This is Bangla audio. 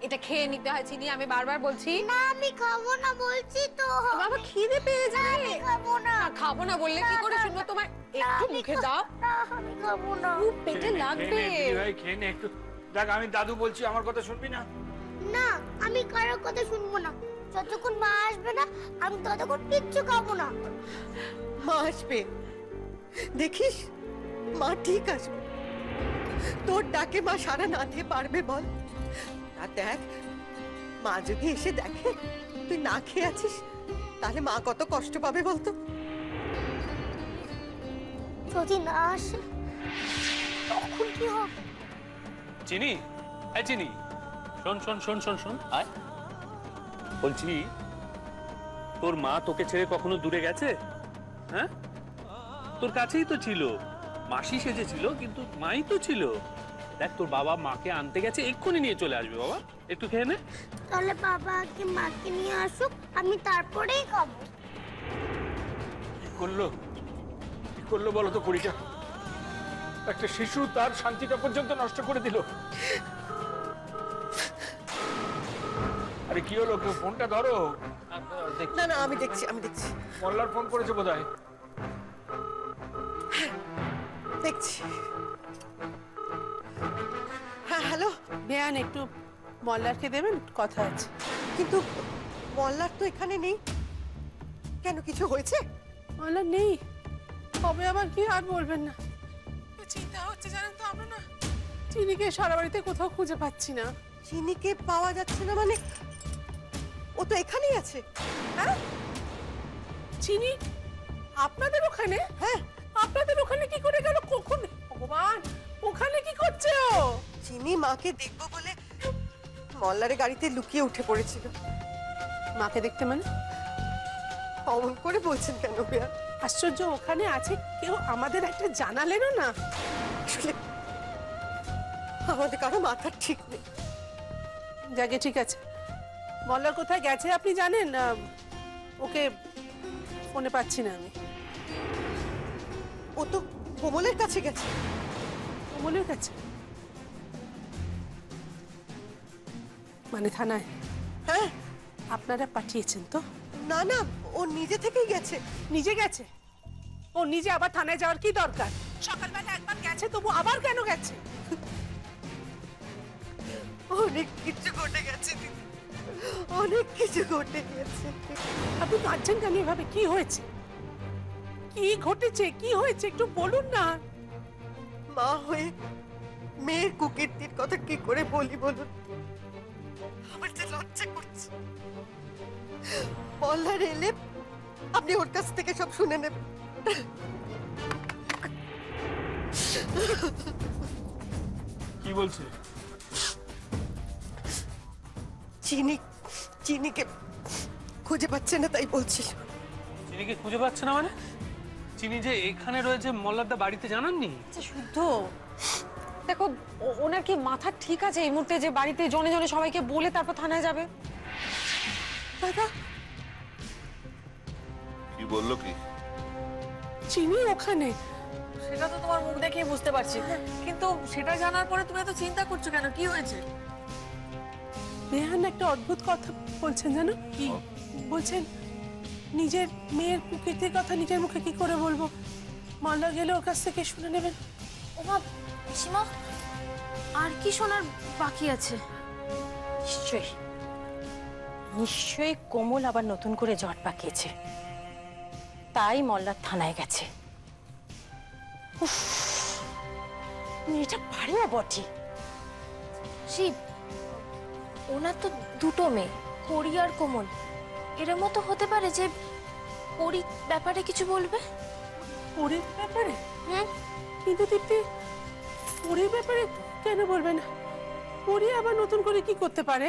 এটা খেয়ে নিতে হয় চিনি, আমি বারবার বলছি। না আমি খাবো না বলছি তো। বাবা খিদে পেয়ে যাবে। আমি খাবো না। খাবো না বললে কি করে শুনবো? তোমার একটু মুখে দাও। না আমি খাবো না। খুব পেটে লাগবে। ভাই খেয়ে নে একটু। দেখ আমি দাদু বলছি, আমার কথা শুনবি না? না আমি কারোর কথা শুনবো না। যতক্ষণ মা আসবে না আমি ততক্ষণ কিচ্ছু খাবো না। মা আসবে, দেখিস মা ঠিক আসবে। তোর ডাকে মা সারা না দিয়ে পারবে বল? আর দেখ, মা যদি এসে দেখে তুই না খেয়ে আছিস, তাহলে মা কত কষ্ট পাবে বলতো? যদি না আসে তখন কি হবে? চিনি, এই চিনি, শোন শোন শোন শোন শোন, আয়। বলছি, তোর মা তোকে ছেড়ে কখনো দূরে গেছে? হ্যাঁ, তোর কাছেই তো ছিল, মাসি সেজেছিল কিন্তু মাই তো ছিল। দেখ তোর বাবা মাকে আনতে গেছে, এক্ষুনি নিয়ে চলে আসবে। বাবা একটু খেয়ে নে। তাহলে বাবা আগে মাকে নিয়ে আসুক, আমি তারপরেই খাবো। কি করলো বলো তো কুড়িটা? একটা শিশু তার শান্তিটা পর্যন্ত নষ্ট করে দিল। আরে কি হলো? কেউ ফোনটা ধরো। না না আমি দেখছি। মল্লার ফোন করেছে বোধহয়। দেখছি। হ্যাঁ হ্যালো। বেয়ান একটু মল্লারকে দেবেন, কথা আছে। কিন্তু মল্লার তো এখানে নেই, কেন কিছু হয়েছে? মল্লার নেই, কবে আবার কি আর বলবেন না। চিন্তা হচ্ছে জানেন তো, আমরা না চিনিকে সারা বাড়িতে কোথাও খুঁজে পাচ্ছি না। চিনিকে পাওয়া যাচ্ছে না মানে? ও তো এখানেই আছে। হ্যাঁ চিনি আপনাদের ওখানে? হ্যাঁ। আপনাদের ওখানে কি করে গেল? কখন? ভগবান, ওখানে কি করছে ও? চিনি মাকে দেখবো বলে মল্লারের গাড়িতে লুকিয়ে উঠে পড়েছিল। মাকে দেখতে মানে? অমন করে বলছেন কেন বেয়া? আশ্চর্য, ওখানে আছে কেউ আমাদের একটা জানালেনও না। আসলে আমাদের কারো মাথার ঠিক নেই। যাকে ঠিক আছে, মল্লার কোথায় গেছে আপনি জানেন? ওকে ফোনে পাচ্ছি না আমি। ও তো কোমলের কাছে গেছে। কোমলের কাছে মানে থানায়? হ্যাঁ। আপনারা পাঠিয়েছেন তো? না না, ও নিজে থেকেই গেছে। নিজে গেছে? ও নিজে আবার থানায় যাওয়ার কি দরকার? সকালবেলা একবার গেছে, তবু আবার কেন গেছে? অনেক কিছু ঘটে গেছে দিদি, অনেক কিছু ঘটে গেছে। আপনি কাঁদছেন কেন এভাবে? কি হয়েছে? কি ঘটেছে? কি হয়েছে একটু বলুন না। মা হয়ে মেয়ের কুকীর্তির কথা কি করে বলি বলুন? আমার যে লজ্জা করছে। মল্লার এলে আপনি ওর কাছ থেকে সব শুনে নেবেন। কি বলছে? চিনিকে খুঁজে পাচ্ছে না তাই বলছিল। চিনিকে খুঁজে পাচ্ছে না মানে? চিনি যে এখানে রয়েছে মল্লারদা বাড়িতে জানাননি? আচ্ছা শুদ্ধ, দেখো ওনার কি মাথা ঠিক আছে এই মুহূর্তে যে বাড়িতে জনে জনে সবাইকে বলে তারপর থানায় যাবে? দাদা কি বললো কি? চিনি ওখানে? সেটা তো তোমার মুখ দেখেই বুঝতে পারছি, কিন্তু সেটা জানার পরে তুমি এত চিন্তা করছো কেন? কি হয়েছে? বেহান একটা অদ্ভুত কথা বলছেন জানো? কি বলছেন? নিজের মেয়ের কুকীর্তির কথা নিজের মুখে কি করে বলবো? মল্লা গেলে ওর কাছ থেকে শুনে নেবেন। ওমা পিসিমা, আর কি শোনার বাকি আছে? নিশ্চয়ই কোমল আবার নতুন করে জট পাকিয়েছে, তাই মল্লার থানায় গেছে। মেয়েটা পারেও বটে। শিব, ওনার তো দুটো মেয়ে, পরি আর কোমল। এর মতো হতে পারে যে পরি ব্যাপারে কিছু বলবে। পরির ব্যাপারে? হুম। কিন্তু দীপ্তি, পরির ব্যাপারে কেন বলবে না? পরি আবার নতুন করে কি করতে পারে?